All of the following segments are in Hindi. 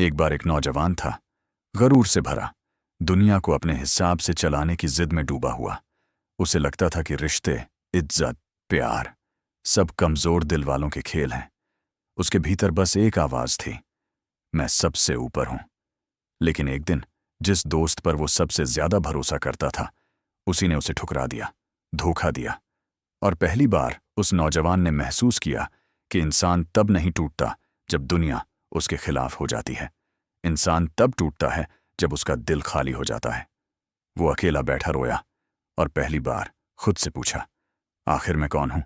एक बार एक नौजवान था, गरूर से भरा, दुनिया को अपने हिसाब से चलाने की जिद में डूबा हुआ। उसे लगता था कि रिश्ते, इज्जत, प्यार सब कमजोर दिल वालों के खेल हैं। उसके भीतर बस एक आवाज थी, मैं सबसे ऊपर हूं। लेकिन एक दिन जिस दोस्त पर वो सबसे ज्यादा भरोसा करता था, उसी ने उसे ठुकरा दिया, धोखा दिया। और पहली बार उस नौजवान ने महसूस किया कि इंसान तब नहीं टूटता जब दुनिया उसके खिलाफ हो जाती है। इंसान तब टूटता है जब उसका दिल खाली हो जाता है। वो अकेला बैठा रोया और पहली बार खुद से पूछा, आखिर मैं कौन हूं?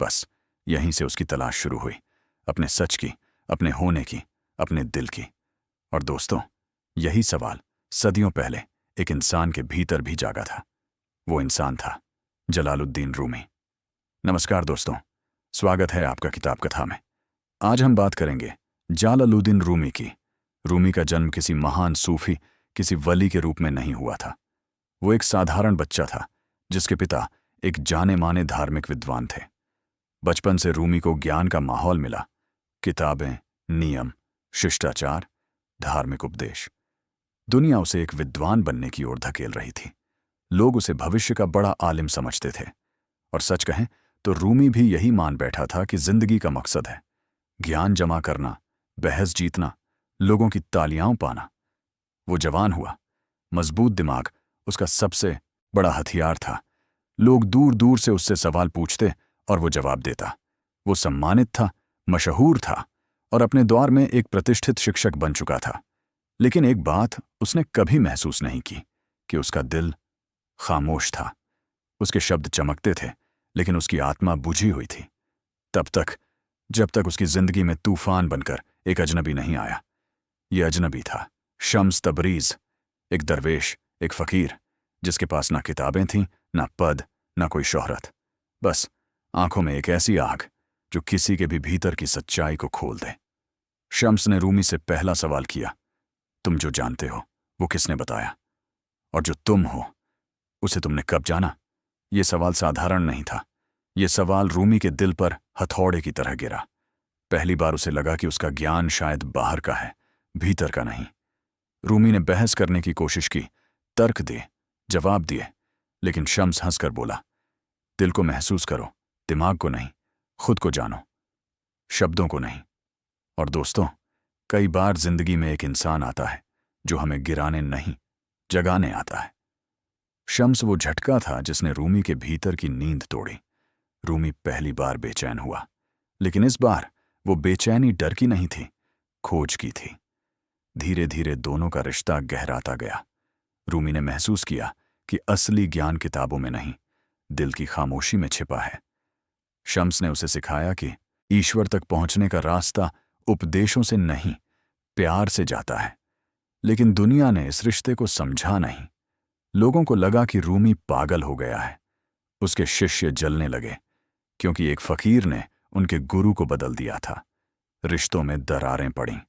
बस यहीं से उसकी तलाश शुरू हुई, अपने सच की, अपने होने की, अपने दिल की। और दोस्तों, यही सवाल सदियों पहले एक इंसान के भीतर भी जागा था। वो इंसान था जलालुद्दीन रूमी। नमस्कार दोस्तों, स्वागत है आपका किताब कथा में। आज हम बात करेंगे जलालुद्दीन रूमी की। रूमी का जन्म किसी महान सूफी, किसी वली के रूप में नहीं हुआ था। वो एक साधारण बच्चा था जिसके पिता एक जाने माने धार्मिक विद्वान थे। बचपन से रूमी को ज्ञान का माहौल मिला, किताबें, नियम, शिष्टाचार, धार्मिक उपदेश। दुनिया उसे एक विद्वान बनने की ओर धकेल रही थी। लोग उसे भविष्य का बड़ा आलिम समझते थे। और सच कहें तो रूमी भी यही मान बैठा था कि जिंदगी का मकसद है ज्ञान जमा करना, बहस जीतना, लोगों की तालियां पाना। वो जवान हुआ, मजबूत दिमाग उसका सबसे बड़ा हथियार था। लोग दूर दूर से उससे सवाल पूछते और वो जवाब देता। वो सम्मानित था, मशहूर था और अपने दौर में एक प्रतिष्ठित शिक्षक बन चुका था। लेकिन एक बात उसने कभी महसूस नहीं की कि उसका दिल खामोश था। उसके शब्द चमकते थे, लेकिन उसकी आत्मा बुझी हुई थी। तब तक जब तक उसकी जिंदगी में तूफान बनकर एक अजनबी नहीं आया। ये अजनबी था शम्स तबरीज, एक दरवेश, एक फकीर जिसके पास ना किताबें थीं, ना पद, ना कोई शोहरत। बस आंखों में एक ऐसी आग जो किसी के भी भीतर की सच्चाई को खोल दे। शम्स ने रूमी से पहला सवाल किया, तुम जो जानते हो वो किसने बताया? और जो तुम हो उसे तुमने कब जाना? ये सवाल साधारण नहीं था। ये सवाल रूमी के दिल पर हथौड़े की तरह गिरा। पहली बार उसे लगा कि उसका ज्ञान शायद बाहर का है, भीतर का नहीं। रूमी ने बहस करने की कोशिश की, तर्क दिए, जवाब दिए, लेकिन शम्स हंसकर बोला, दिल को महसूस करो, दिमाग को नहीं, खुद को जानो, शब्दों को नहीं। और दोस्तों, कई बार जिंदगी में एक इंसान आता है जो हमें गिराने नहीं, जगाने आता है। शम्स वो झटका था जिसने रूमी के भीतर की नींद तोड़ी। रूमी पहली बार बेचैन हुआ, लेकिन इस बार वो बेचैनी डर की नहीं थी, खोज की थी। धीरे धीरे दोनों का रिश्ता गहराता गया। रूमी ने महसूस किया कि असली ज्ञान किताबों में नहीं, दिल की खामोशी में छिपा है। शम्स ने उसे सिखाया कि ईश्वर तक पहुंचने का रास्ता उपदेशों से नहीं, प्यार से जाता है। लेकिन दुनिया ने इस रिश्ते को समझा नहीं। लोगों को लगा कि रूमी पागल हो गया है। उसके शिष्य जलने लगे क्योंकि एक फकीर ने उनके गुरु को बदल दिया था। रिश्तों में दरारें पड़ीं,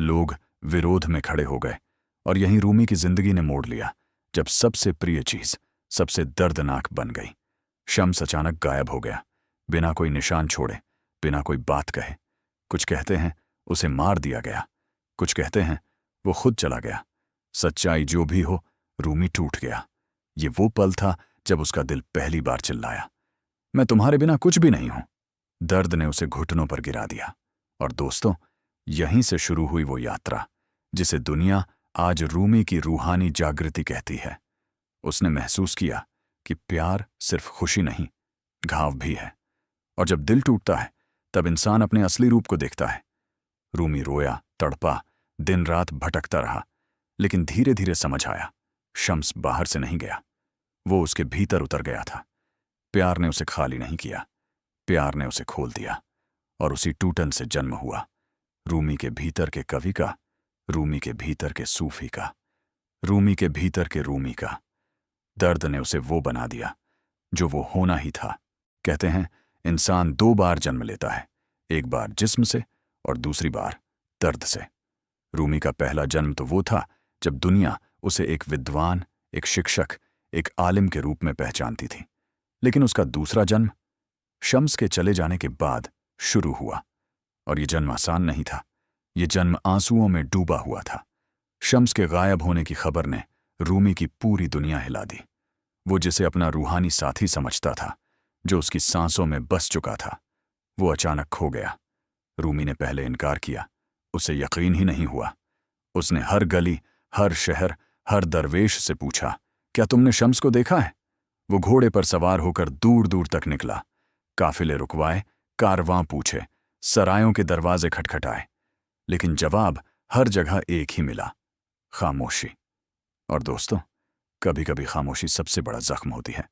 लोग विरोध में खड़े हो गए। और यहीं रूमी की जिंदगी ने मोड़ लिया, जब सबसे प्रिय चीज सबसे दर्दनाक बन गई। शम्स अचानक गायब हो गया, बिना कोई निशान छोड़े, बिना कोई बात कहे। कुछ कहते हैं उसे मार दिया गया, कुछ कहते हैं वो खुद चला गया। सच्चाई जो भी हो, रूमी टूट गया। ये वो पल था जब उसका दिल पहली बार चिल्लाया, मैं तुम्हारे बिना कुछ भी नहीं हूं। दर्द ने उसे घुटनों पर गिरा दिया। और दोस्तों, यहीं से शुरू हुई वो यात्रा जिसे दुनिया आज रूमी की रूहानी जागृति कहती है। उसने महसूस किया कि प्यार सिर्फ खुशी नहीं, घाव भी है। और जब दिल टूटता है तब इंसान अपने असली रूप को देखता है। रूमी रोया, तड़पा, दिन रात भटकता रहा, लेकिन धीरे धीरे समझ आया, शम्स बाहर से नहीं गया, वो उसके भीतर उतर गया था। प्यार ने उसे खाली नहीं किया, प्यार ने उसे खोल दिया। और उसी टूटन से जन्म हुआ रूमी के भीतर के कवि का, रूमी के भीतर के सूफी का, रूमी के भीतर के रूमी का। दर्द ने उसे वो बना दिया जो वो होना ही था। कहते हैं इंसान दो बार जन्म लेता है, एक बार जिस्म से और दूसरी बार दर्द से। रूमी का पहला जन्म तो वो था जब दुनिया उसे एक विद्वान, एक शिक्षक, एक आलिम के रूप में पहचानती थी। लेकिन उसका दूसरा जन्म शम्स के चले जाने के बाद शुरू हुआ। और ये जन्म आसान नहीं था। ये जन्म आंसुओं में डूबा हुआ था। शम्स के गायब होने की खबर ने रूमी की पूरी दुनिया हिला दी। वो जिसे अपना रूहानी साथी समझता था, जो उसकी सांसों में बस चुका था, वो अचानक खो गया। रूमी ने पहले इनकार किया, उसे यकीन ही नहीं हुआ। उसने हर गली, हर शहर, हर दरवेश से पूछा, क्या तुमने शम्स को देखा है? वो घोड़े पर सवार होकर दूर दूर तक निकला। काफिले रुकवाए, कारवां पूछे, सरायों के दरवाजे खटखटाए, लेकिन जवाब हर जगह एक ही मिला, खामोशी। और दोस्तों, कभी कभी खामोशी सबसे बड़ा जख्म होती है।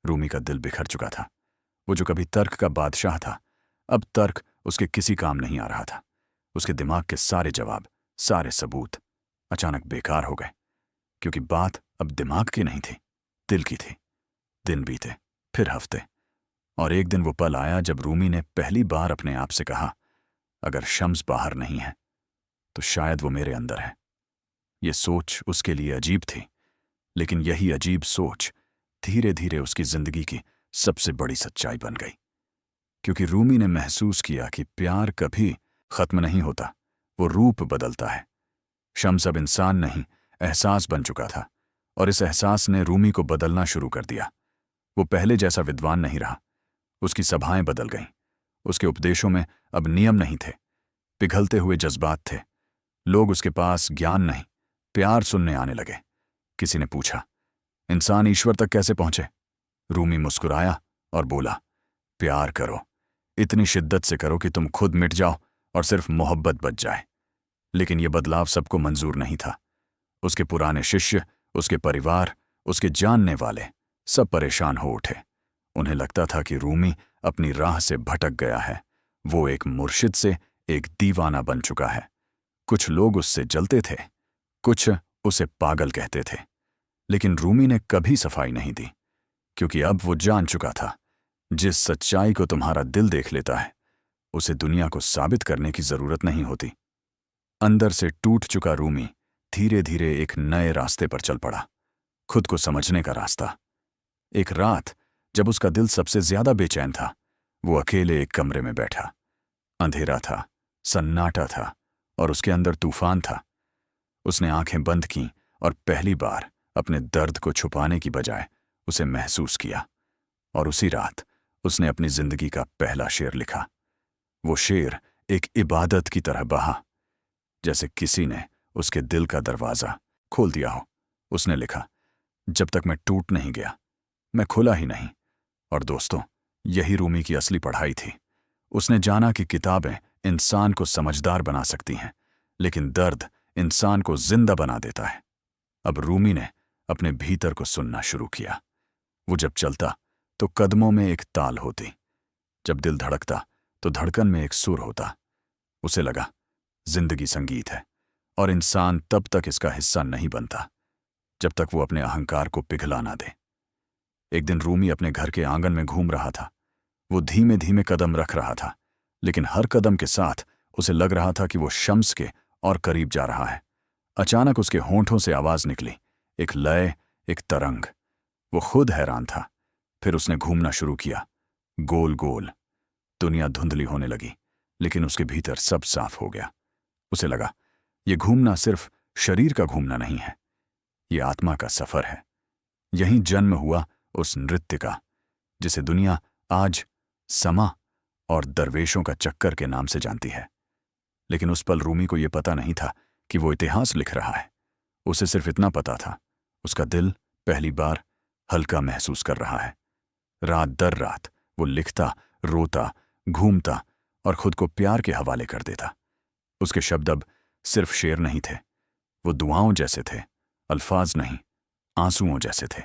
रूमी का दिल बिखर चुका था। वो जो कभी तर्क का बादशाह था, अब तर्क उसके किसी काम नहीं आ रहा था। उसके दिमाग के सारे जवाब, सारे सबूत अचानक बेकार हो गए, क्योंकि बात अब दिमाग की नहीं थी, दिल की थी। दिन बीते, फिर हफ्ते, और एक दिन वो पल आया जब रूमी ने पहली बार अपने आप से कहा, अगर शम्स बाहर नहीं है तो शायद वो मेरे अंदर है। ये सोच उसके लिए अजीब थी, लेकिन यही अजीब सोच धीरे धीरे उसकी जिंदगी की सबसे बड़ी सच्चाई बन गई। क्योंकि रूमी ने महसूस किया कि प्यार कभी खत्म नहीं होता, वो रूप बदलता है। शम्स अब इंसान नहीं, एहसास बन चुका था, और इस एहसास ने रूमी को बदलना शुरू कर दिया। वो पहले जैसा विद्वान नहीं रहा। उसकी सभाएं बदल गईं। उसके उपदेशों में अब नियम नहीं थे, पिघलते हुए जज्बात थे। लोग उसके पास ज्ञान नहीं, प्यार सुनने आने लगे। किसी ने पूछा, इंसान ईश्वर तक कैसे पहुंचे? रूमी मुस्कुराया और बोला, प्यार करो, इतनी शिद्दत से करो कि तुम खुद मिट जाओ और सिर्फ मोहब्बत बच जाए। लेकिन यह बदलाव सबको मंजूर नहीं था। उसके पुराने शिष्य, उसके परिवार, उसके जानने वाले सब परेशान हो उठे। उन्हें लगता था कि रूमी अपनी राह से भटक गया है। वो एक मुर्शिद से एक दीवाना बन चुका है। कुछ लोग उससे जलते थे, कुछ उसे पागल कहते थे, लेकिन रूमी ने कभी सफाई नहीं दी, क्योंकि अब वो जान चुका था, जिस सच्चाई को तुम्हारा दिल देख लेता है, उसे दुनिया को साबित करने की जरूरत नहीं होती। अंदर से टूट चुका रूमी धीरे धीरे एक नए रास्ते पर चल पड़ा, खुद को समझने का रास्ता। एक रात जब उसका दिल सबसे ज्यादा बेचैन था, वो अकेले एक कमरे में बैठा। अंधेरा था, सन्नाटा था, और उसके अंदर तूफान था। उसने आंखें बंद कीं और पहली बार अपने दर्द को छुपाने की बजाय उसे महसूस किया। और उसी रात उसने अपनी जिंदगी का पहला शेर लिखा। वो शेर एक इबादत की तरह बहा, जैसे किसी ने उसके दिल का दरवाजा खोल दिया हो। उसने लिखा, जब तक मैं टूट नहीं गया, मैं खुला ही नहीं। और दोस्तों, यही रूमी की असली पढ़ाई थी। उसने जाना कि किताबें इंसान को समझदार बना सकती हैं, लेकिन दर्द इंसान को जिंदा बना देता है। अब रूमी ने अपने भीतर को सुनना शुरू किया। वो जब चलता तो कदमों में एक ताल होती, जब दिल धड़कता तो धड़कन में एक सुर होता। उसे लगा, जिंदगी संगीत है, और इंसान तब तक इसका हिस्सा नहीं बनता जब तक वो अपने अहंकार को पिघला ना दे। एक दिन रूमी अपने घर के आंगन में घूम रहा था। वो धीमे धीमे कदम रख रहा था, लेकिन हर कदम के साथ उसे लग रहा था कि वो शम्स के और करीब जा रहा है। अचानक उसके होंठों से आवाज निकली, एक लय, एक तरंग। वो खुद हैरान था। फिर उसने घूमना शुरू किया, गोल गोल। दुनिया धुंधली होने लगी, लेकिन उसके भीतर सब साफ हो गया। उसे लगा, ये घूमना सिर्फ शरीर का घूमना नहीं है, ये आत्मा का सफर है। यहीं जन्म हुआ उस नृत्य का, जिसे दुनिया आज समा और दरवेशों का चक्कर के नाम से जानती है। लेकिन उस पल रूमी को यह पता नहीं था कि वो इतिहास लिख रहा है। उसे सिर्फ इतना पता था, उसका दिल पहली बार हल्का महसूस कर रहा है। रात दर रात वो लिखता, रोता, घूमता और खुद को प्यार के हवाले कर देता। उसके शब्द अब सिर्फ शेर नहीं थे, वो दुआओं जैसे थे, अल्फाज नहीं, आंसुओं जैसे थे।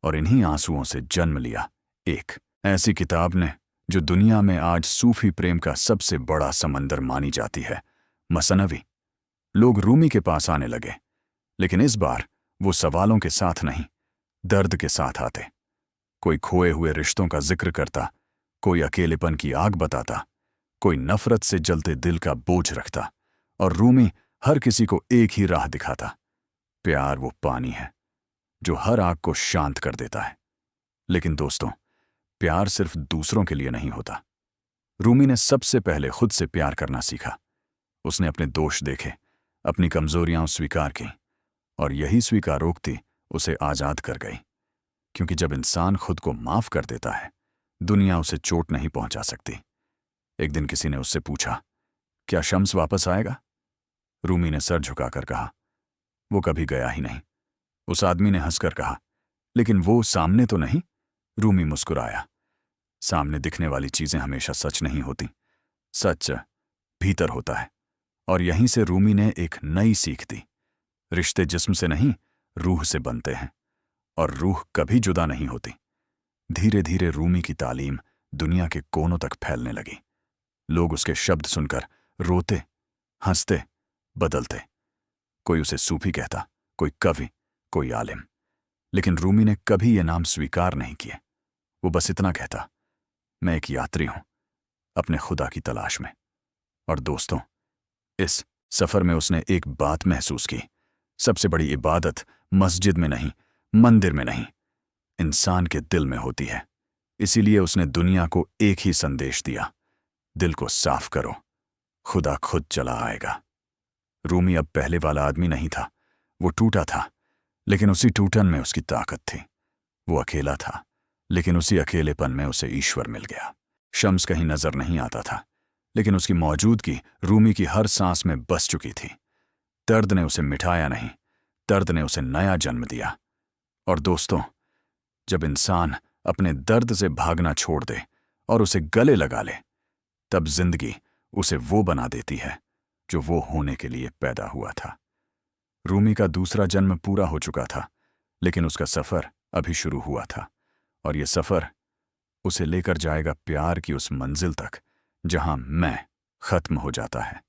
और इन्हीं आंसुओं से जन्म लिया एक ऐसी किताब ने जो दुनिया में आज सूफी प्रेम का सबसे बड़ा समंदर मानी जाती है, मसनवी। लोग रूमी के पास आने लगे, लेकिन इस बार वो सवालों के साथ नहीं, दर्द के साथ आते। कोई खोए हुए रिश्तों का जिक्र करता, कोई अकेलेपन की आग बताता, कोई नफरत से जलते दिल का बोझ रखता, और रूमी हर किसी को एक ही राह दिखाता। प्यार वो पानी है जो हर आग को शांत कर देता है। लेकिन दोस्तों, प्यार सिर्फ दूसरों के लिए नहीं होता। रूमी ने सबसे पहले खुद से प्यार करना सीखा। उसने अपने दोष देखे, अपनी कमजोरियां स्वीकार की, और यही स्वीकारोक्ति उसे आजाद कर गई। क्योंकि जब इंसान खुद को माफ कर देता है, दुनिया उसे चोट नहीं पहुंचा सकती। एक दिन किसी ने उससे पूछा, क्या शम्स वापस आएगा? रूमी ने सर झुकाकर कहा, वो कभी गया ही नहीं। उस आदमी ने हंसकर कहा, लेकिन वो सामने तो नहीं? रूमी मुस्कुराया। सामने दिखने वाली चीजें हमेशा सच नहीं होती। सच भीतर होता है। और यहीं से रूमी ने एक नई सीख दी। रिश्ते जिस्म से नहीं, रूह से बनते हैं, और रूह कभी जुदा नहीं होती। धीरे धीरे रूमी की तालीम दुनिया के कोनों तक फैलने लगी। लोग उसके शब्द सुनकर रोते, हंसते, बदलते। कोई उसे सूफी कहता, कोई कवि, कोई आलिम। लेकिन रूमी ने कभी ये नाम स्वीकार नहीं किए। वो बस इतना कहता, मैं एक यात्री हूं, अपने खुदा की तलाश में। और दोस्तों, इस सफर में उसने एक बात महसूस की। सबसे बड़ी इबादत मस्जिद में नहीं, मंदिर में नहीं, इंसान के दिल में होती है। इसीलिए उसने दुनिया को एक ही संदेश दिया, दिल को साफ करो, खुदा खुद चला आएगा। रूमी अब पहले वाला आदमी नहीं था। वो टूटा था, लेकिन उसी टूटन में उसकी ताकत थी। वो अकेला था, लेकिन उसी अकेलेपन में उसे ईश्वर मिल गया। शम्स कहीं नजर नहीं आता था, लेकिन उसकी मौजूदगी रूमी की हर सांस में बस चुकी थी। दर्द ने उसे मिटाया नहीं, दर्द ने उसे नया जन्म दिया। और दोस्तों, जब इंसान अपने दर्द से भागना छोड़ दे और उसे गले लगा ले, तब जिंदगी उसे वो बना देती है जो वो होने के लिए पैदा हुआ था। रूमी का दूसरा जन्म पूरा हो चुका था, लेकिन उसका सफर अभी शुरू हुआ था। और ये सफर उसे लेकर जाएगा प्यार की उस मंजिल तक जहां मैं खत्म हो जाता है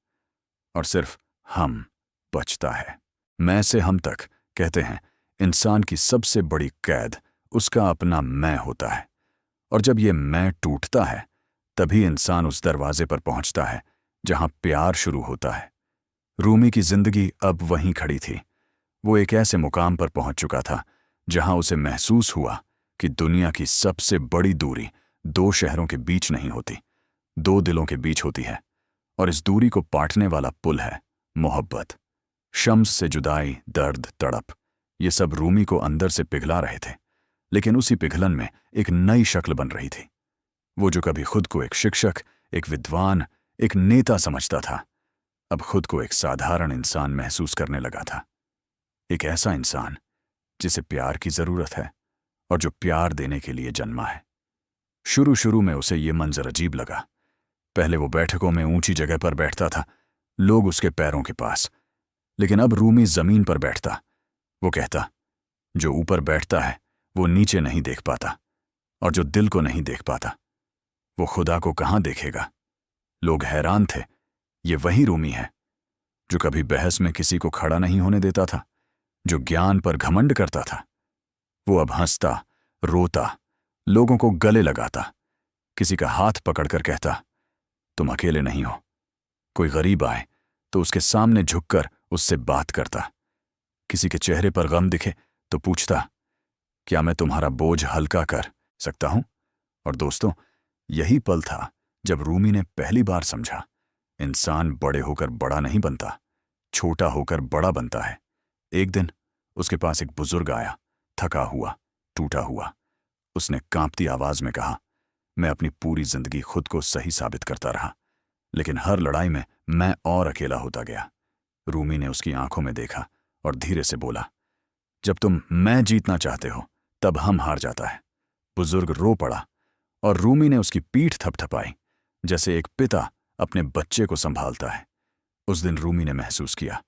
और सिर्फ हम बचता है। मैं से हम तक कहते हैं, इंसान की सबसे बड़ी कैद उसका अपना मैं होता है। और जब ये मैं टूटता है, तभी इंसान उस दरवाजे पर पहुंचता है जहां प्यार शुरू होता है। रूमी की जिंदगी अब वहीं खड़ी थी। वो एक ऐसे मुकाम पर पहुंच चुका था जहां उसे महसूस हुआ कि दुनिया की सबसे बड़ी दूरी दो शहरों के बीच नहीं होती, दो दिलों के बीच होती है। और इस दूरी को पाटने वाला पुल है मोहब्बत। शम्स से जुदाई, दर्द, तड़प, ये सब रूमी को अंदर से पिघला रहे थे। लेकिन उसी पिघलन में एक नई शक्ल बन रही थी। वो जो कभी खुद को एक शिक्षक, एक विद्वान, एक नेता समझता था, अब खुद को एक साधारण इंसान महसूस करने लगा था। एक ऐसा इंसान जिसे प्यार की जरूरत है और जो प्यार देने के लिए जन्मा है। शुरू शुरू में उसे ये मंजर अजीब लगा। पहले वो बैठकों में ऊंची जगह पर बैठता था, लोग उसके पैरों के पास। लेकिन अब रूमी जमीन पर बैठता। वो कहता, जो ऊपर बैठता है वो नीचे नहीं देख पाता, और जो दिल को नहीं देख पाता वो खुदा को कहां देखेगा। लोग हैरान थे, ये वही रूमी है जो कभी बहस में किसी को खड़ा नहीं होने देता था, जो ज्ञान पर घमंड करता था। वो अब हंसता, रोता, लोगों को गले लगाता, किसी का हाथ पकड़कर कहता, तुम अकेले नहीं हो। कोई गरीब आए तो उसके सामने झुककर उससे बात करता। किसी के चेहरे पर गम दिखे तो पूछता, क्या मैं तुम्हारा बोझ हल्का कर सकता हूं? और दोस्तों, यही पल था जब रूमी ने पहली बार समझा, इंसान बड़े होकर बड़ा नहीं बनता, छोटा होकर बड़ा बनता है। एक दिन उसके पास एक बुजुर्ग आया, थका हुआ, टूटा हुआ। उसने कांपती आवाज में कहा, मैं अपनी पूरी जिंदगी खुद को सही साबित करता रहा, लेकिन हर लड़ाई में मैं और अकेला होता गया। रूमी ने उसकी आंखों में देखा और धीरे से बोला, जब तुम मैं जीतना चाहते हो तब हम हार जाता है। बुजुर्ग रो पड़ा और रूमी ने उसकी पीठ थपथपाई, जैसे एक पिता अपने बच्चे को संभालता है। उस दिन रूमी ने महसूस किया,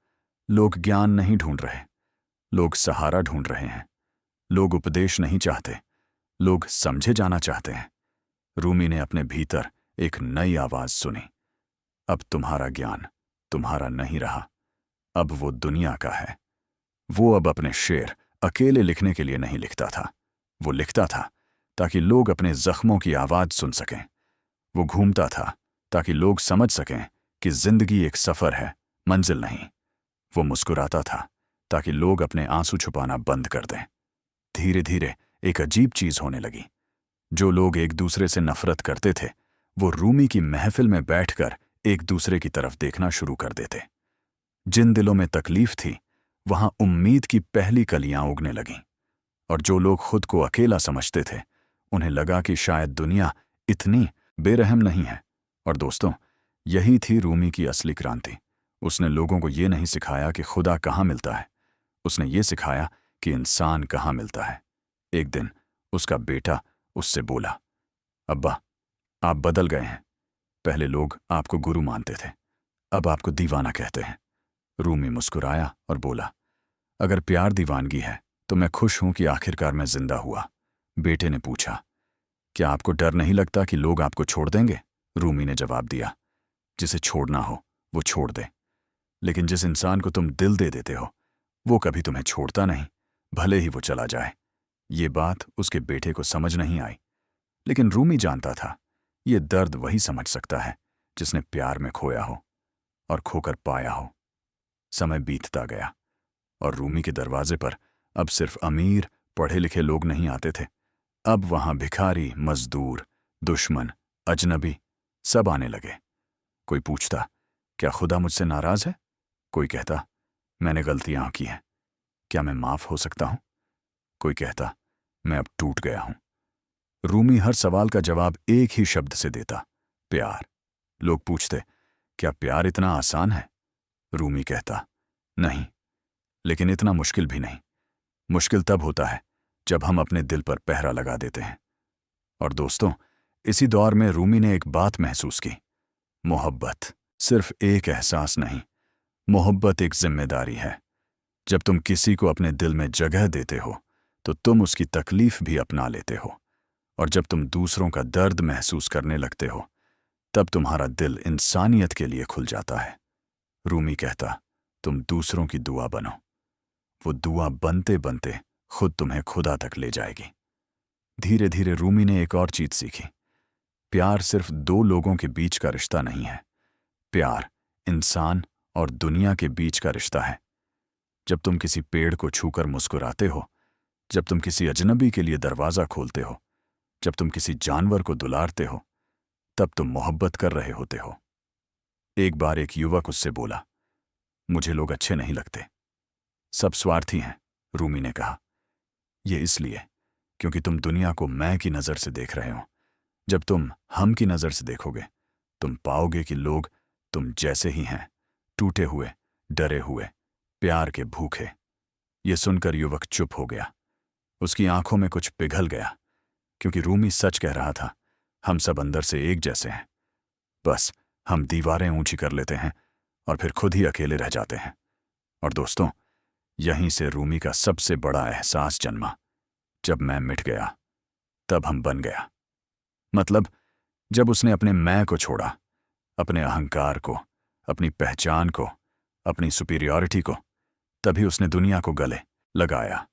लोग ज्ञान नहीं ढूंढ रहे, लोग सहारा ढूंढ रहे हैं। लोग उपदेश नहीं चाहते, लोग समझे जाना चाहते हैं। रूमी ने अपने भीतर एक नई आवाज सुनी, अब तुम्हारा ज्ञान तुम्हारा नहीं रहा, अब वो दुनिया का है। वो अब अपने शेर अकेले लिखने के लिए नहीं लिखता था, वो लिखता था ताकि लोग अपने जख्मों की आवाज सुन सकें। वो घूमता था ताकि लोग समझ सकें कि जिंदगी एक सफर है, मंजिल नहीं। वो मुस्कुराता था ताकि लोग अपने आंसू छुपाना बंद कर दें। धीरे धीरे एक अजीब चीज होने लगी। जो लोग एक दूसरे से नफरत करते थे, वो रूमी की महफिल में बैठकर एक दूसरे की तरफ देखना शुरू कर देते। जिन दिलों में तकलीफ थी वहां उम्मीद की पहली कलियां उगने लगीं, और जो लोग खुद को अकेला समझते थे उन्हें लगा कि शायद दुनिया इतनी बेरहम नहीं है। और दोस्तों, यही थी रूमी की असली क्रांति। उसने लोगों को ये नहीं सिखाया कि खुदा कहाँ मिलता है, उसने ये सिखाया कि इंसान कहाँ मिलता है। एक दिन उसका बेटा उससे बोला, अब्बा, आप बदल गए हैं। पहले लोग आपको गुरु मानते थे, अब आपको दीवाना कहते हैं। रूमी मुस्कुराया और बोला, अगर प्यार दीवानगी है तो मैं खुश हूं कि आखिरकार मैं जिंदा हुआ। बेटे ने पूछा, क्या आपको डर नहीं लगता कि लोग आपको छोड़ देंगे? रूमी ने जवाब दिया, जिसे छोड़ना हो वो छोड़ दे, लेकिन जिस इंसान को तुम दिल दे देते हो वो कभी तुम्हें छोड़ता नहीं, भले ही वो चला जाए। ये बात उसके बेटे को समझ नहीं आई, लेकिन रूमी जानता था ये दर्द वही समझ सकता है जिसने प्यार में खोया हो और खोकर पाया हो। समय बीतता गया और रूमी के दरवाजे पर अब सिर्फ अमीर पढ़े लिखे लोग नहीं आते थे। अब वहां भिखारी, मजदूर, दुश्मन, अजनबी सब आने लगे। कोई पूछता, क्या खुदा मुझसे नाराज है? कोई कहता, मैंने गलतियां की हैं, क्या मैं माफ हो सकता हूं? कोई कहता, मैं अब टूट गया हूं। रूमी हर सवाल का जवाब एक ही शब्द से देता, प्यार। लोग पूछते, क्या प्यार इतना आसान है? रूमी कहता, नहीं, लेकिन इतना मुश्किल भी नहीं। मुश्किल तब होता है जब हम अपने दिल पर पहरा लगा देते हैं। और दोस्तों, इसी दौर में रूमी ने एक बात महसूस की, मोहब्बत सिर्फ एक एहसास नहीं, मोहब्बत एक जिम्मेदारी है। जब तुम किसी को अपने दिल में जगह देते हो तो तुम उसकी तकलीफ भी अपना लेते हो, और जब तुम दूसरों का दर्द महसूस करने लगते हो तब तुम्हारा दिल इंसानियत के लिए खुल जाता है। रूमी कहता, तुम दूसरों की दुआ बनो, वो दुआ बनते बनते खुद तुम्हें खुदा तक ले जाएगी। धीरे धीरे रूमी ने एक और चीज सीखी, प्यार सिर्फ दो लोगों के बीच का रिश्ता नहीं है, प्यार इंसान और दुनिया के बीच का रिश्ता है। जब तुम किसी पेड़ को छूकर मुस्कुराते हो, जब तुम किसी अजनबी के लिए दरवाजा खोलते हो, जब तुम किसी जानवर को दुलारते हो, तब तुम मोहब्बत कर रहे होते हो। एक बार एक युवक उससे बोला, मुझे लोग अच्छे नहीं लगते, सब स्वार्थी हैं। रूमी ने कहा, यह इसलिए क्योंकि तुम दुनिया को मैं की नजर से देख रहे हो। जब तुम हम की नजर से देखोगे तुम पाओगे कि लोग तुम जैसे ही हैं, टूटे हुए, डरे हुए, प्यार के भूखे। ये सुनकर युवक चुप हो गया। उसकी आंखों में कुछ पिघल गया, क्योंकि रूमी सच कह रहा था, हम सब अंदर से एक जैसे हैं, बस हम दीवारें ऊंची कर लेते हैं और फिर खुद ही अकेले रह जाते हैं। और दोस्तों, यहीं से रूमी का सबसे बड़ा एहसास जन्मा, जब मैं मिट गया तब हम बन गया। मतलब जब उसने अपने मैं को छोड़ा, अपने अहंकार को, अपनी पहचान को, अपनी सुपीरियॉरिटी को, तभी उसने दुनिया को गले लगाया।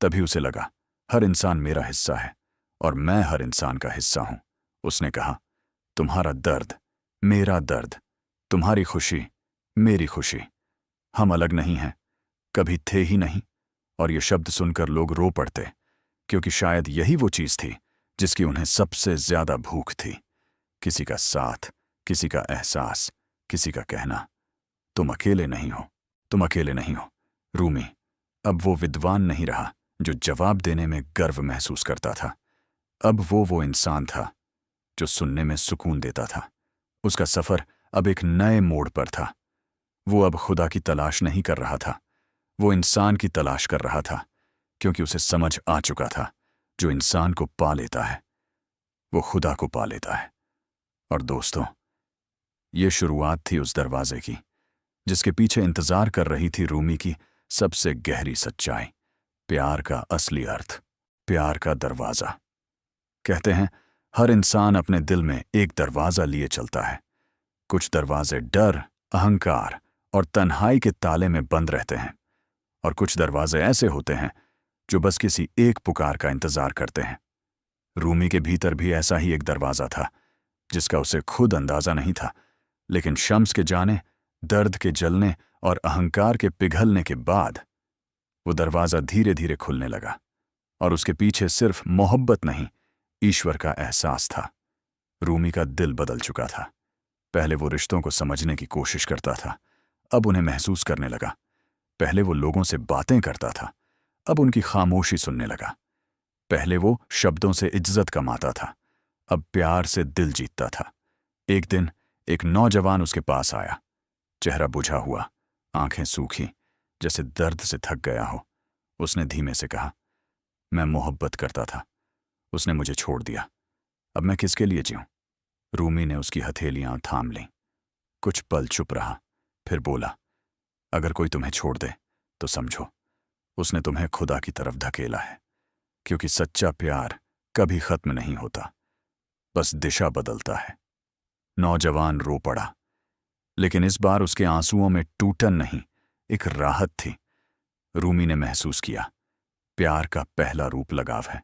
तभी उसे लगा, हर इंसान मेरा हिस्सा है और मैं हर इंसान का हिस्सा हूं। उसने कहा, तुम्हारा दर्द मेरा दर्द, तुम्हारी खुशी मेरी खुशी, हम अलग नहीं हैं, कभी थे ही नहीं। और ये शब्द सुनकर लोग रो पड़ते, क्योंकि शायद यही वो चीज थी जिसकी उन्हें सबसे ज्यादा भूख थी, किसी का साथ, किसी का एहसास, किसी का कहना, तुम अकेले नहीं हो, तुम अकेले नहीं हो। रूमी अब वो विद्वान नहीं रहा जो जवाब देने में गर्व महसूस करता था। अब वो इंसान था जो सुनने में सुकून देता था। उसका सफर अब एक नए मोड़ पर था। वो अब खुदा की तलाश नहीं कर रहा था, वो इंसान की तलाश कर रहा था, क्योंकि उसे समझ आ चुका था, जो इंसान को पा लेता है वो खुदा को पा लेता है। और दोस्तों, ये शुरुआत थी उस दरवाजे की जिसके पीछे इंतजार कर रही थी रूमी की सबसे गहरी सच्चाई, प्यार का असली अर्थ, प्यार का दरवाजा। कहते हैं हर इंसान अपने दिल में एक दरवाजा लिए चलता है। कुछ दरवाजे डर, अहंकार और तन्हाई के ताले में बंद रहते हैं, और कुछ दरवाजे ऐसे होते हैं जो बस किसी एक पुकार का इंतजार करते हैं। रूमी के भीतर भी ऐसा ही एक दरवाजा था जिसका उसे खुद अंदाजा नहीं था, लेकिन शम्स के जाने, दर्द के जलने और अहंकार के पिघलने के बाद वो दरवाजा धीरे धीरे खुलने लगा, और उसके पीछे सिर्फ मोहब्बत नहीं, ईश्वर का एहसास था। रूमी का दिल बदल चुका था। पहले वो रिश्तों को समझने की कोशिश करता था, अब उन्हें महसूस करने लगा। पहले वो लोगों से बातें करता था, अब उनकी खामोशी सुनने लगा। पहले वो शब्दों से इज्जत कमाता था, अब प्यार से दिल जीतता था। एक दिन एक नौजवान उसके पास आया, चेहरा बुझा हुआ, आंखें सूखी, जैसे दर्द से थक गया हो। उसने धीमे से कहा, मैं मोहब्बत करता था, उसने मुझे छोड़ दिया, अब मैं किसके लिए जीऊं? रूमी ने उसकी हथेलियां थाम लीं। कुछ पल चुप रहा, फिर बोला, अगर कोई तुम्हें छोड़ दे तो समझो उसने तुम्हें खुदा की तरफ धकेला है, क्योंकि सच्चा प्यार कभी खत्म नहीं होता, बस दिशा बदलता है। नौजवान रो पड़ा, लेकिन इस बार उसके आंसुओं में टूटन नहीं, एक राहत थी। रूमी ने महसूस किया, प्यार का पहला रूप लगाव है,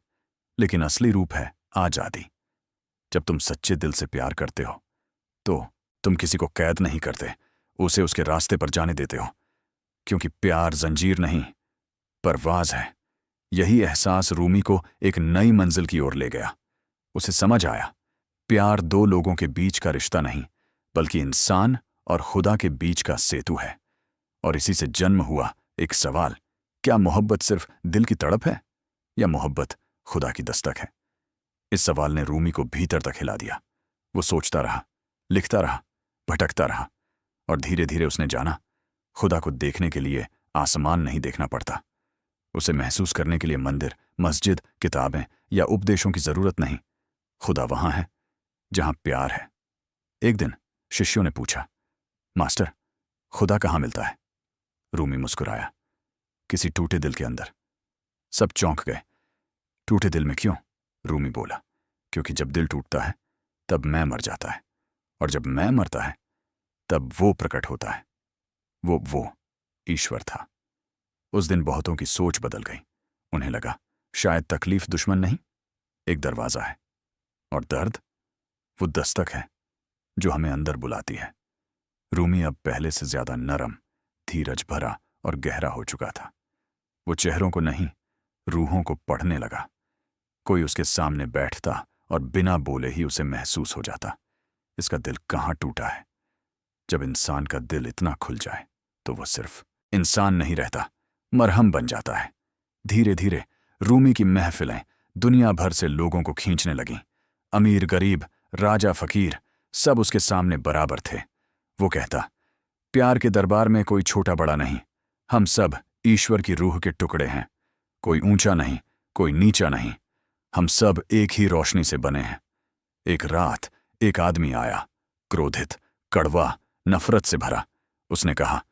लेकिन असली रूप है आजादी। जब तुम सच्चे दिल से प्यार करते हो तो तुम किसी को कैद नहीं करते, उसे उसके रास्ते पर जाने देते हो, क्योंकि प्यार जंजीर नहीं, परवाज है। यही एहसास रूमी को एक नई मंजिल की ओर ले गया। उसे समझ आया, प्यार दो लोगों के बीच का रिश्ता नहीं, बल्कि इंसान और खुदा के बीच का सेतु है। और इसी से जन्म हुआ एक सवाल, क्या मोहब्बत सिर्फ दिल की तड़प है या मोहब्बत खुदा की दस्तक है? इस सवाल ने रूमी को भीतर तक हिला दिया। वो सोचता रहा, लिखता रहा, भटकता रहा, और धीरे धीरे उसने जाना, खुदा को देखने के लिए आसमान नहीं देखना पड़ता, उसे महसूस करने के लिए मंदिर, मस्जिद, किताबें या उपदेशों की जरूरत नहीं। खुदा वहां है जहां प्यार है। एक दिन शिष्यों ने पूछा, मास्टर, खुदा कहाँ मिलता है? रूमी मुस्कुराया, किसी टूटे दिल के अंदर। सब चौंक गए। टूटे दिल में क्यों? रूमी बोला, क्योंकि जब दिल टूटता है तब मैं मर जाता है, और जब मैं मरता है तब वो प्रकट होता है। वो ईश्वर था। उस दिन बहुतों की सोच बदल गई। उन्हें लगा, शायद तकलीफ दुश्मन नहीं, एक दरवाजा है, और दर्द वो दस्तक है जो हमें अंदर बुलाती है। रूमी अब पहले से ज्यादा नरम, धीरज भरा और गहरा हो चुका था। वो चेहरों को नहीं, रूहों को पढ़ने लगा। कोई उसके सामने बैठता और बिना बोले ही उसे महसूस हो जाता, इसका दिल कहाँ टूटा है। जब इंसान का दिल इतना खुल जाए तो वो सिर्फ इंसान नहीं रहता, मरहम बन जाता है। धीरे धीरे रूमी की महफिलें दुनिया भर से लोगों को खींचने लगीं। अमीर गरीब, राजा फकीर, सब उसके सामने बराबर थे। वो कहता, प्यार के दरबार में कोई छोटा बड़ा नहीं, हम सब ईश्वर की रूह के टुकड़े हैं। कोई ऊंचा नहीं, कोई नीचा नहीं, हम सब एक ही रोशनी से बने हैं। एक रात एक आदमी आया, क्रोधित, कड़वा, नफरत से भरा। उसने कहा,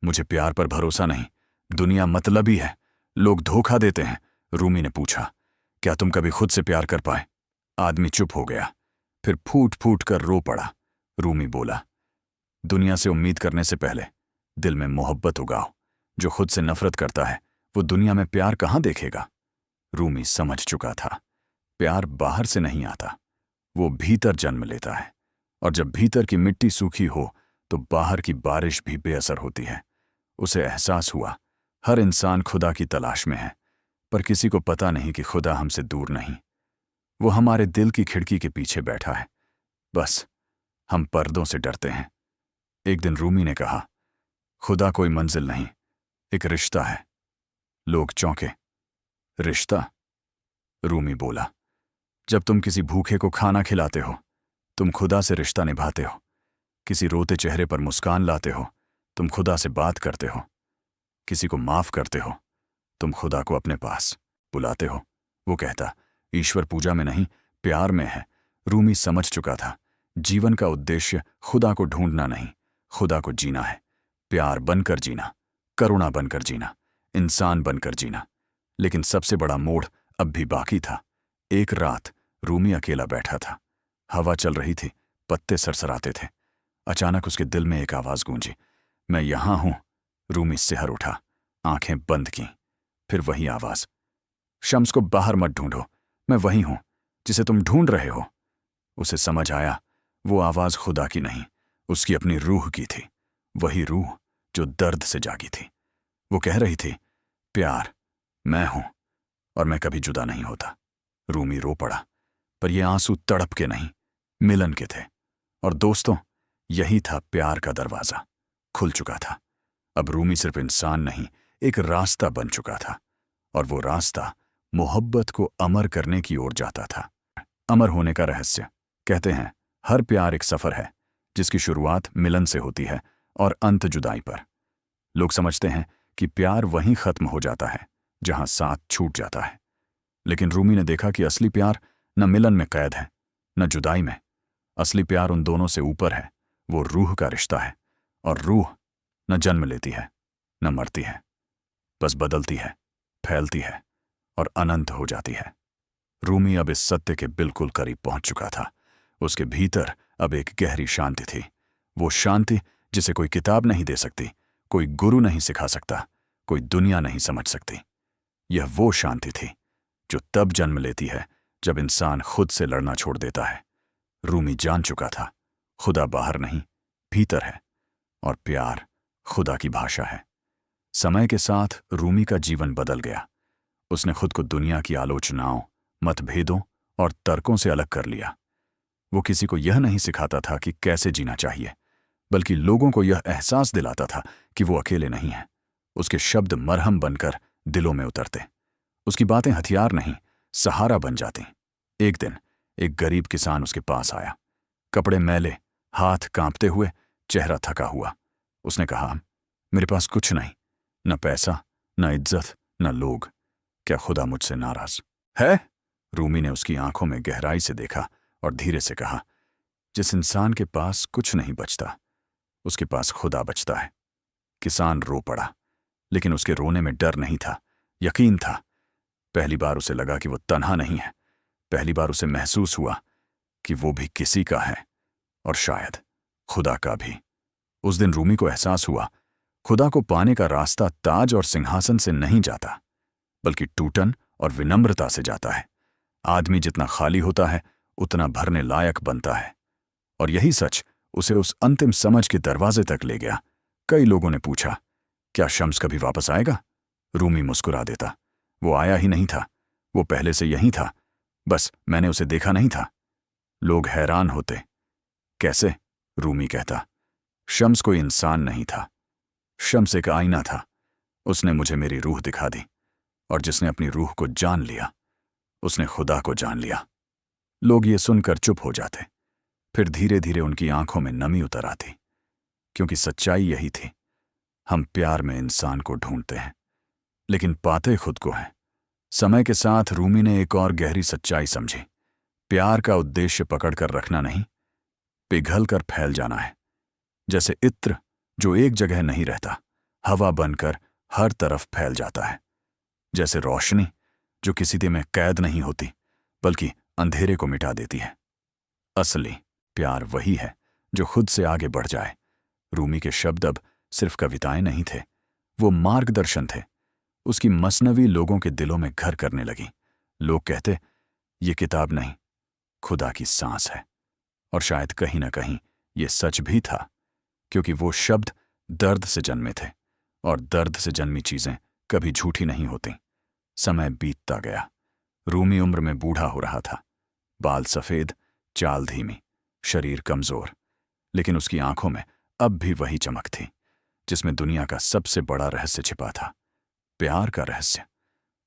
मुझे प्यार पर भरोसा नहीं, दुनिया मतलबी है, लोग धोखा देते हैं। रूमी ने पूछा, क्या तुम कभी खुद से प्यार कर पाए? आदमी चुप हो गया, फिर फूट फूट कर रो पड़ा। रूमी बोला, दुनिया से उम्मीद करने से पहले दिल में मोहब्बत उगाओ। जो खुद से नफरत करता है वो दुनिया में प्यार कहाँ देखेगा? रूमी समझ चुका था, प्यार बाहर से नहीं आता, वो भीतर जन्म लेता है, और जब भीतर की मिट्टी सूखी हो तो बाहर की बारिश भी बेअसर होती है। उसे एहसास हुआ, हर इंसान खुदा की तलाश में है, पर किसी को पता नहीं कि खुदा हमसे दूर नहीं, वो हमारे दिल की खिड़की के पीछे बैठा है, बस हम पर्दों से डरते हैं। एक दिन रूमी ने कहा, खुदा कोई मंजिल नहीं, एक रिश्ता है। लोग चौंके, रिश्ता? रूमी बोला, जब तुम किसी भूखे को खाना खिलाते हो तुम खुदा से रिश्ता निभाते हो। किसी रोते चेहरे पर मुस्कान लाते हो तुम खुदा से बात करते हो। किसी को माफ करते हो तुम खुदा को अपने पास बुलाते हो। वो कहता, ईश्वर पूजा में नहीं, प्यार में है। रूमी समझ चुका था, जीवन का उद्देश्य खुदा को ढूंढना नहीं, खुदा को जीना है। प्यार बनकर जीना, करुणा बनकर जीना, इंसान बनकर जीना। लेकिन सबसे बड़ा मोड़ अब भी बाकी था। एक रात रूमी अकेला बैठा था, हवा चल रही थी, पत्ते सरसराते थे। अचानक उसके दिल में एक आवाज गूंजी, मैं यहां हूं। रूमी सिहर उठा, आंखें बंद की। फिर वही आवाज, शम्स को बाहर मत ढूंढो, मैं वही हूं जिसे तुम ढूंढ रहे हो। उसे समझ आया, वो आवाज खुदा की नहीं, उसकी अपनी रूह की थी। वही रूह जो दर्द से जागी थी। वो कह रही थी, प्यार मैं हूं और मैं कभी जुदा नहीं होता। रूमी रो पड़ा, पर ये आंसू तड़प के नहीं, मिलन के थे। और दोस्तों, यही था प्यार का दरवाज़ा, खुल चुका था। अब रूमी सिर्फ इंसान नहीं, एक रास्ता बन चुका था, और वो रास्ता मोहब्बत को अमर करने की ओर जाता था। अमर होने का रहस्य। कहते हैं हर प्यार एक सफ़र है जिसकी शुरुआत मिलन से होती है और अंत जुदाई पर। लोग समझते हैं कि प्यार वहीं ख़त्म हो जाता है जहां साथ छूट जाता है, लेकिन रूमी ने देखा कि असली प्यार न मिलन में कैद है, न जुदाई में। असली प्यार उन दोनों से ऊपर है। वो रूह का रिश्ता है, और रूह न जन्म लेती है, न मरती है, बस बदलती है, फैलती है और अनंत हो जाती है। रूमी अब इस सत्य के बिल्कुल करीब पहुंच चुका था। उसके भीतर अब एक गहरी शांति थी, वो शांति जिसे कोई किताब नहीं दे सकती, कोई गुरु नहीं सिखा सकता, कोई दुनिया नहीं समझ सकती। यह वो शांति थी जो तब जन्म लेती है जब इंसान खुद से लड़ना छोड़ देता है। रूमी जान चुका था, खुदा बाहर नहीं, भीतर है, और प्यार खुदा की भाषा है। समय के साथ रूमी का जीवन बदल गया। उसने खुद को दुनिया की आलोचनाओं, मतभेदों और तर्कों से अलग कर लिया। वो किसी को यह नहीं सिखाता था कि कैसे जीना चाहिए, बल्कि लोगों को यह एहसास दिलाता था कि वो अकेले नहीं हैं। उसके शब्द मरहम बनकर दिलों में उतरते, उसकी बातें हथियार नहीं, सहारा बन जाती। एक दिन एक गरीब किसान उसके पास आया, कपड़े मैले, हाथ कांपते हुए, चेहरा थका हुआ। उसने कहा, मेरे पास कुछ नहीं, न पैसा, न इज्जत, न लोग। क्या खुदा मुझसे नाराज है? रूमी ने उसकी आंखों में गहराई से देखा और धीरे से कहा, जिस इंसान के पास कुछ नहीं बचता, उसके पास खुदा बचता है। किसान रो पड़ा, लेकिन उसके रोने में डर नहीं था, यकीन था। पहली बार उसे लगा कि वो तन्हा नहीं है। पहली बार उसे महसूस हुआ कि वो भी किसी का है, और शायद खुदा का भी। उस दिन रूमी को एहसास हुआ, खुदा को पाने का रास्ता ताज और सिंहासन से नहीं जाता, बल्कि टूटन और विनम्रता से जाता है। आदमी जितना खाली होता है, उतना भरने लायक बनता है। और यही सच उसे उस अंतिम समझ के दरवाजे तक ले गया। कई लोगों ने पूछा, क्या शम्स कभी वापस आएगा? रूमी मुस्कुरा देता, वो आया ही नहीं था, वो पहले से यहीं था, बस मैंने उसे देखा नहीं था। लोग हैरान होते, कैसे? रूमी कहता, शम्स कोई इंसान नहीं था, शम्स एक आईना था। उसने मुझे मेरी रूह दिखा दी, और जिसने अपनी रूह को जान लिया, उसने खुदा को जान लिया। लोग ये सुनकर चुप हो जाते, फिर धीरे धीरे उनकी आंखों में नमी उतर आती, क्योंकि सच्चाई यही थी। हम प्यार में इंसान को ढूंढते हैं, लेकिन पाते खुद को हैं। समय के साथ रूमी ने एक और गहरी सच्चाई समझी। प्यार का उद्देश्य पकड़कर रखना नहीं, पिघल कर फैल जाना है। जैसे इत्र जो एक जगह नहीं रहता, हवा बनकर हर तरफ फैल जाता है। जैसे रोशनी जो किसी दिए में कैद नहीं होती, बल्कि अंधेरे को मिटा देती है। असली प्यार वही है जो खुद से आगे बढ़ जाए। रूमी के शब्द अब सिर्फ कविताएं नहीं थे, वो मार्गदर्शन थे। उसकी मसनवी लोगों के दिलों में घर करने लगी। लोग कहते, ये किताब नहीं, खुदा की सांस है। और शायद कहीं ना कहीं ये सच भी था, क्योंकि वो शब्द दर्द से जन्मे थे, और दर्द से जन्मी चीजें कभी झूठी नहीं होती। समय बीतता गया। रूमी उम्र में बूढ़ा हो रहा था, बाल सफेद, चाल धीमी, शरीर कमजोर, लेकिन उसकी आंखों में अब भी वही चमक थी जिसमें दुनिया का सबसे बड़ा रहस्य छिपा था, प्यार का रहस्य।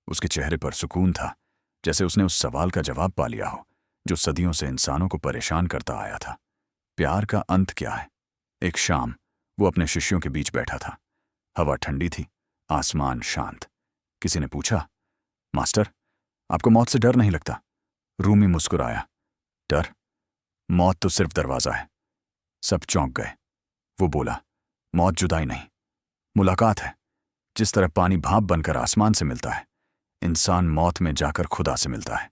उसके चेहरे पर सुकून था, जैसे उसने उस सवाल का जवाब पा लिया हो जो सदियों से इंसानों को परेशान करता आया था। प्यार का अंत क्या है? एक शाम वो अपने शिष्यों के बीच बैठा था। हवा ठंडी थी, आसमान शांत। किसी ने पूछा, मास्टर, आपको मौत से डर नहीं लगता? रूमी मुस्कुराया, डर? मौत तो सिर्फ दरवाजा है। सब चौंक गए। वो बोला, मौत जुदाई नहीं, मुलाकात है। जिस तरह पानी भाप बनकर आसमान से मिलता है, इंसान मौत में जाकर खुदा से मिलता है।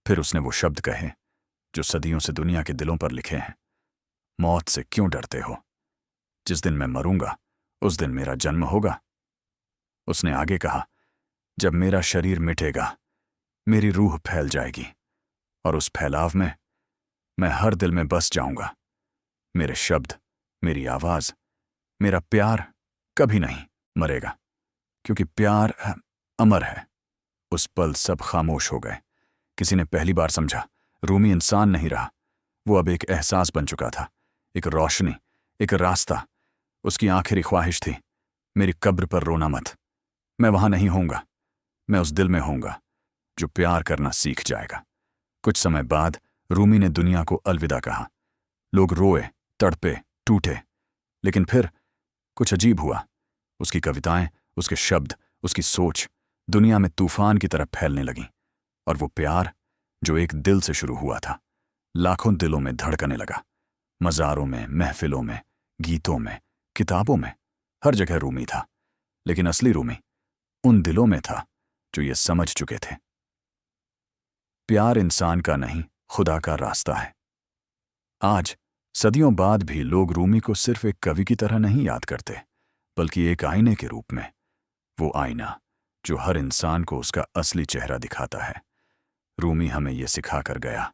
फिर उसने वो शब्द कहे जो सदियों से दुनिया के दिलों पर लिखे हैं, मौत से क्यों डरते हो? जिस दिन मैं मरूंगा, उस दिन मेरा जन्म होगा। उसने आगे कहा, जब मेरा शरीर मिटेगा, मेरी रूह फैल जाएगी, और उस फैलाव में मैं हर दिल में बस जाऊंगा। मेरे शब्द, मेरी आवाज, मेरा प्यार कभी नहीं मरेगा, क्योंकि प्यार अमर है। उस पल सब खामोश हो गए। किसी ने पहली बार समझा, रूमी इंसान नहीं रहा, वो अब एक एहसास बन चुका था, एक रोशनी, एक रास्ता। उसकी आखिरी ख्वाहिश थी, मेरी कब्र पर रोना मत। मैं वहां नहीं होऊंगा, मैं उस दिल में होऊंगा जो प्यार करना सीख जाएगा। कुछ समय बाद रूमी ने दुनिया को अलविदा कहा। लोग रोए, तड़पे, टूटे, लेकिन फिर कुछ अजीब हुआ। उसकी कविताएं, उसके शब्द, उसकी सोच दुनिया में तूफान की तरह फैलने लगीं। और वो प्यार जो एक दिल से शुरू हुआ था, लाखों दिलों में धड़कने लगा। मज़ारों में, महफिलों में, गीतों में, किताबों में, हर जगह रूमी था। लेकिन असली रूमी उन दिलों में था जो ये समझ चुके थे, प्यार इंसान का नहीं, खुदा का रास्ता है। आज सदियों बाद भी लोग रूमी को सिर्फ एक कवि की तरह नहीं याद करते, बल्कि एक आईने के रूप में। वो आईना जो हर इंसान को उसका असली चेहरा दिखाता है। रूमी हमें यह सिखा कर गया,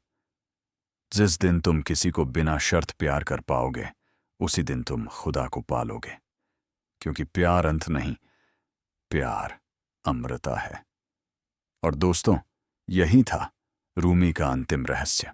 जिस दिन तुम किसी को बिना शर्त प्यार कर पाओगे, उसी दिन तुम खुदा को पालोगे। क्योंकि प्यार अंत नहीं, प्यार अमृता है। और दोस्तों, यही था रूमी का अंतिम रहस्य।